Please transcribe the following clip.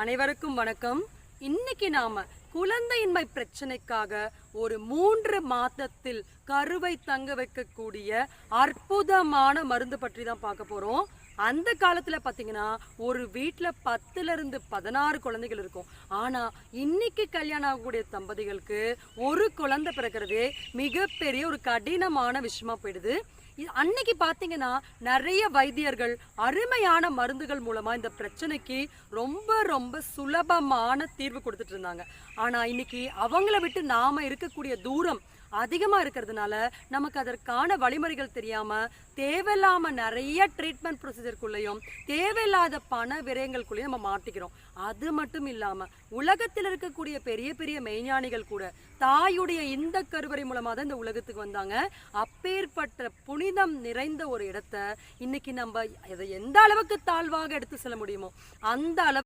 அனைவருக்கும் வணக்கம். இன்னைக்கு நாம குழந்தையின்மை பிரச்சனைக்காக ஒரு 3 மாதத்தில் கருவை தங்க வைக்கக்கூடிய அற்புதமான மருந்து பற்றி தான் பார்க்க போறோம். அந்த காலத்துல பாத்தீங்கன்னா ஒரு வீட்டுல 10ல இருந்து 16 குழந்தைகள் இருக்கும். ஆனா இன்னைக்கு கல்யாணம் ஆகக்கூடிய தம்பதிகளுக்கு ஒரு குழந்தை பிறக்கிறதே மிகப்பெரிய ஒரு கடினமான விஷயமா போயிடுது. அன்னைக்கு பாத்தீங்கன்னா நிறைய வைத்தியர்கள் அருமையான மருந்துகள் மூலமா இந்த பிரச்சனைக்கு ரொம்ப ரொம்ப சுலபமான தீர்வு கொடுத்துட்டு இருந்தாங்க. ஆனா இன்னைக்கு அவங்கள விட்டு நாம இருக்கக்கூடிய தூரம் அதிகமா இருக்கிறதுனால நமக்கு அதற்கான வழிமுறைகள் தெரியாம தேவையில்லாம நிறைய ட்ரீட்மெண்ட் ப்ரொசீஜருக்குள்ளேயும் தேவையில்லாத பண விரயங்களுக்குள்ளேயும் நம்ம மாட்டிக்கிறோம். அது மட்டும் இல்லாம உலகத்தில் இருக்கக்கூடிய பெரிய பெரிய மெய்ஞானிகள் கூட தாயுடைய இந்த கருவறை மூலமா தான் இந்த உலகத்துக்கு வந்தாங்க. அப்பேற்பட்ட புனிதம் நிறைந்த ஒரு இடத்த இன்னைக்கு நம்ம அதை எந்த அளவுக்கு தாழ்வாக எடுத்து செல்ல முடியுமோ அந்த அளவு